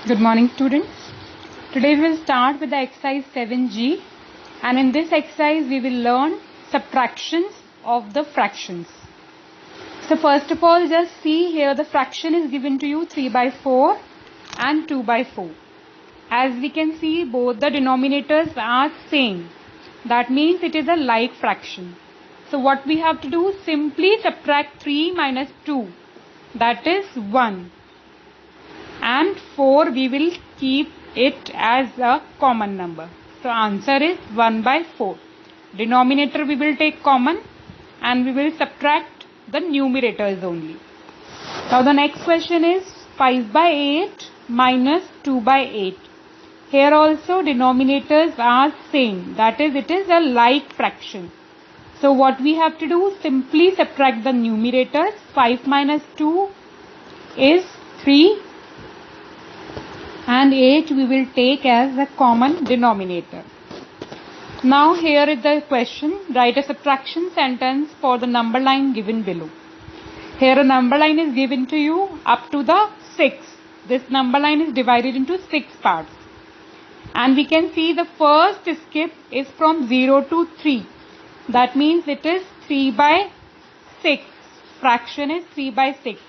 Good morning, students. Today we will start with the exercise 7G, and in this exercise we will learn subtractions of the fractions. So first of all, just see here the fraction is given to you 3 by 4 and 2 by 4. As we can see, both the denominators are same. That means it is a like fraction. So what we have to do, simply subtract 3 minus 2, that is 1. And 4 we will keep it as a common number. So answer is 1 by 4. Denominator we will take common and we will subtract the numerators only. Now the next question is 5 by 8 minus 2 by 8. Here also denominators are same. That is, it is a like fraction. So what we have to do, simply subtract the numerators. 5 minus 2 is 3. And 8 we will take as a common denominator. Now here is the question. Write a subtraction sentence for the number line given below. Here a number line is given to you up to the 6. This number line is divided into 6 parts. And we can see the first skip is from 0 to 3. That means it is 3 by 6. Fraction is 3 by 6.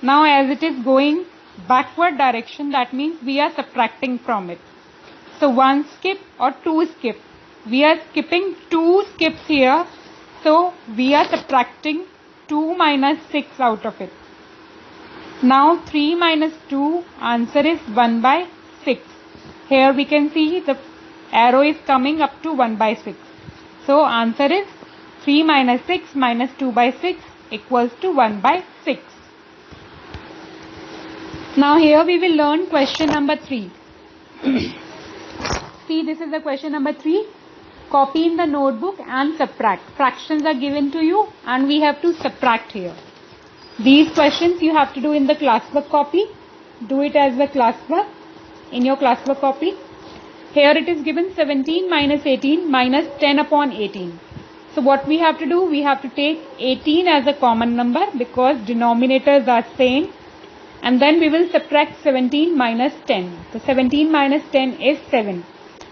Now as it is going backward direction, that means we are subtracting from it. So 1 skip or 2 skip. We are skipping 2 skips here. So we are subtracting 2 minus 6 out of it. Now 3 minus 2, answer is 1 by 6. Here we can see the arrow is coming up to 1 by 6. So answer is 3 minus 6 minus 2 by 6 equals to 1 by 6. Now here we will learn question number 3. See, this is the question number 3. Copy in the notebook and subtract. Fractions are given to you and we have to subtract here. These questions you have to do in the classwork copy. Do it as the classwork in your classwork copy. Here it is given 17 minus 18 minus 10 upon 18. So what we have to do, we have to take 18 as a common number because denominators are same. And then we will subtract 17 minus 10. So 17 minus 10 is 7.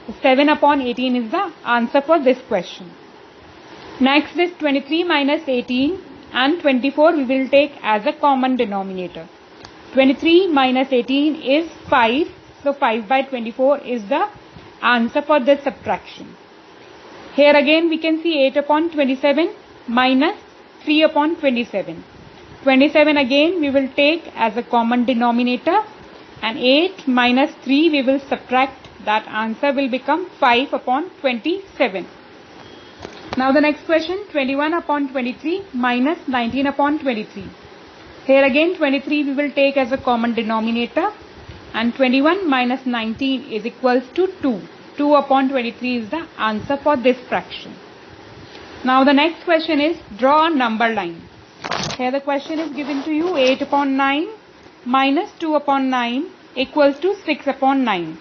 So 7 upon 18 is the answer for this question. Next is 23 minus 18 and 24 we will take as a common denominator. 23 minus 18 is 5. So 5 by 24 is the answer for this subtraction. Here again we can see 8 upon 27 minus 3 upon 27. 27 again we will take as a common denominator and 8 minus 3 we will subtract. That answer will become 5 upon 27. Now the next question, 21 upon 23 minus 19 upon 23. Here again 23 we will take as a common denominator and 21 minus 19 is equals to 2. 2 upon 23 is the answer for this fraction. Now the next question is draw a number line. Here the question is given to you 8 upon 9 minus 2 upon 9 equals to 6 upon 9.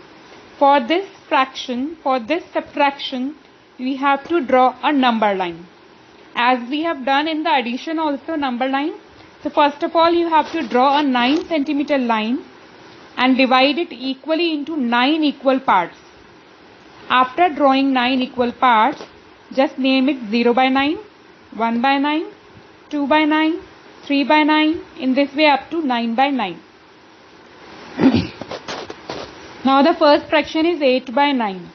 For this fraction, for this subtraction, we have to draw a number line. As we have done in the addition also number line. So first of all you have to draw a 9 centimeter line and divide it equally into 9 equal parts. After drawing 9 equal parts, just name it 0 by 9, 1 by 9, 2 by 9, 3 by 9, in this way up to 9 by 9. Now the first fraction is 8 by 9.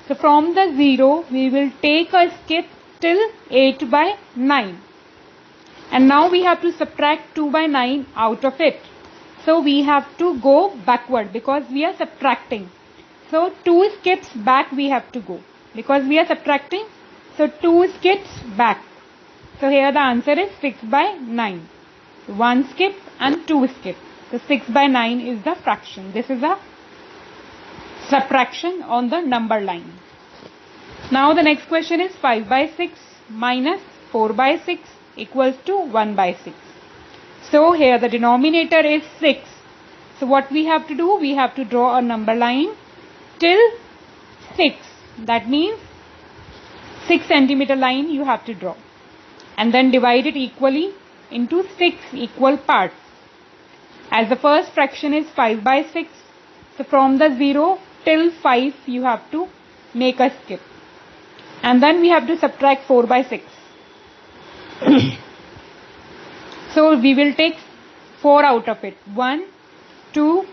So from the 0, we will take a skip till 8 by 9. And now we have to subtract 2 by 9 out of it. So we have to go backward because we are subtracting. So 2 skips back we have to go because we are subtracting. So 2 skips back. So here the answer is 6 by 9. 1 skip and 2 skip. So 6 by 9 is the fraction. This is a subtraction on the number line. Now the next question is 5 by 6 minus 4 by 6 equals to 1 by 6. So here the denominator is 6. So what we have to do, we have to draw a number line till 6. That means 6 centimeter line you have to draw. And then divide it equally into 6 equal parts. As the first fraction is 5 by 6, So from the 0 till 5 you have to make a skip. And then we have to subtract 4 by 6. So we will take 4 out of it. 1, 2,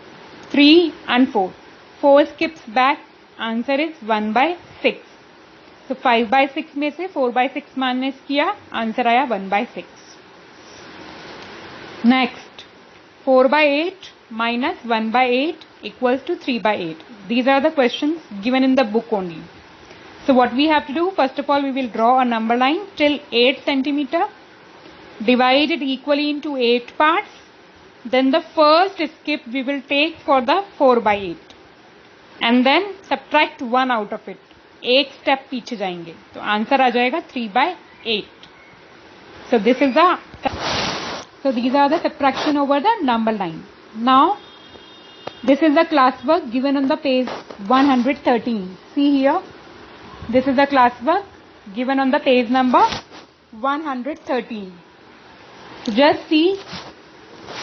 3 and 4. 4 skips back. Answer is 1 by 6. So 5 by 6 में से 4 by 6 minus किया, answer आया 1 by 6. Next, 4 by 8 minus 1 by 8 equals to 3 by 8. These are the questions given in the book only. So what we have to do, first of all we will draw a number line till 8 centimeter, divide it equally into 8 parts. Then the first skip we will take for the 4 by 8 and then subtract 1 out of it. एक step पीछे जाएंगे तो answer आ जाएगा 3 by 8. So these are the subtraction over the number line. Now this is the classwork given on the page 113. See here, this is the classwork given on the page number 113. So just see,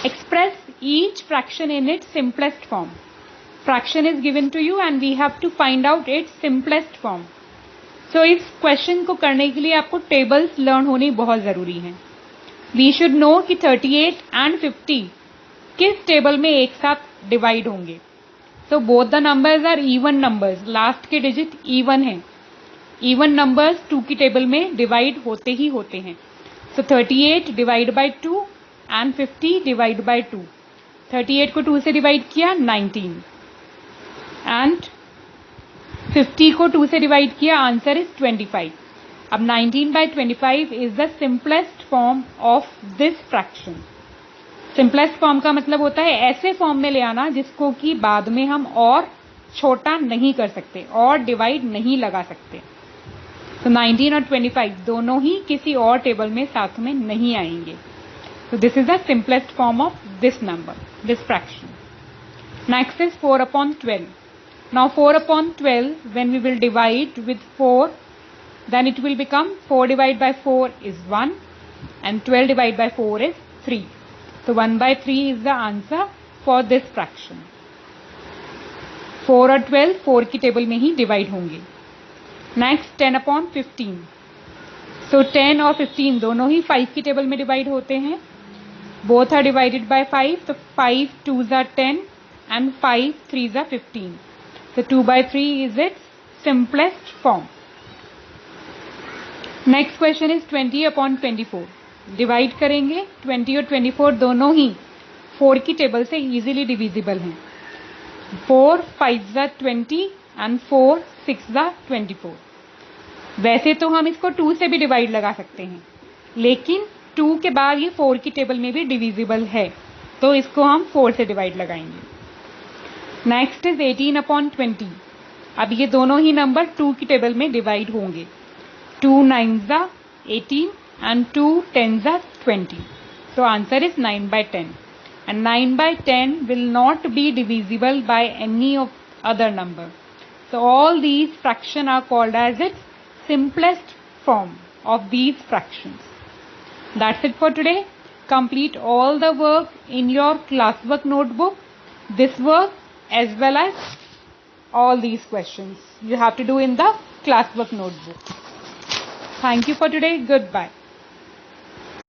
express each fraction in its simplest form. Fraction is given to you and we have to find out its simplest form. So इस question को करने के लिए आपको tables learn होनी बहुत जरूरी है. We should know कि 38 and 50 किस टेबल में एक साथ डिवाइड होंगे. So both the numbers are even numbers. Last के डिजिट even है. Even numbers 2 की टेबल में डिवाइड होते ही होते हैं. So 38 divide by 2 and 50 divide by 2. 38 को 2 से डिवाइड किया 19 and 50 को 2 से डिवाइड किया, आंसर इज 25. अब 19 by 25 is the simplest form of this fraction. Simplest form का मतलब होता है ऐसे फॉर्म में ले आना जिसको कि बाद में हम और छोटा नहीं कर सकते और डिवाइड नहीं लगा सकते. तो 19 और 25 दोनों ही किसी और टेबल में साथ में नहीं आएंगे. So this is the simplest form of this number, this fraction. Next is 4 upon 12. Now 4 upon 12, when we will divide with 4, then it will become 4 divided by 4 is 1 and 12 divided by 4 is 3. So 1 by 3 is the answer for this fraction. 4 और 12 4 की table में ही divide होंगे. Next 10 upon 15. So 10 और 15 दोनों ही 5 की table में divide होते हैं. Both are divided by 5. So 5 2s are 10 and 5 3s are 15. So 2 by 3 is its simplest form. Next question is 20 upon 24. Divide करेंगे. 20 और 24 दोनों ही 4 की टेबल से इजीली डिविजिबल हैं. 4 5s are 20 and 4 6s are 24. वैसे तो हम इसको 2 से भी डिवाइड लगा सकते हैं, लेकिन 2 के बाद ये 4 की टेबल में भी डिविजिबल है, तो इसको हम 4 से डिवाइड लगाएंगे. Next is 18 upon 20. अब ये दोनों ही नंबर 2 की टेबल में डिवाइड होंगे. 2 9s are 18 and 2 10s are 20. So answer is 9 by 10. And 9 by 10 will not be divisible by any of other number. So all these fractions are called as its simplest form of these fractions. That's it for today. Complete all the work in your classwork notebook. This work as well as all these questions you have to do in the classwork notebook. Thank you for today. Goodbye.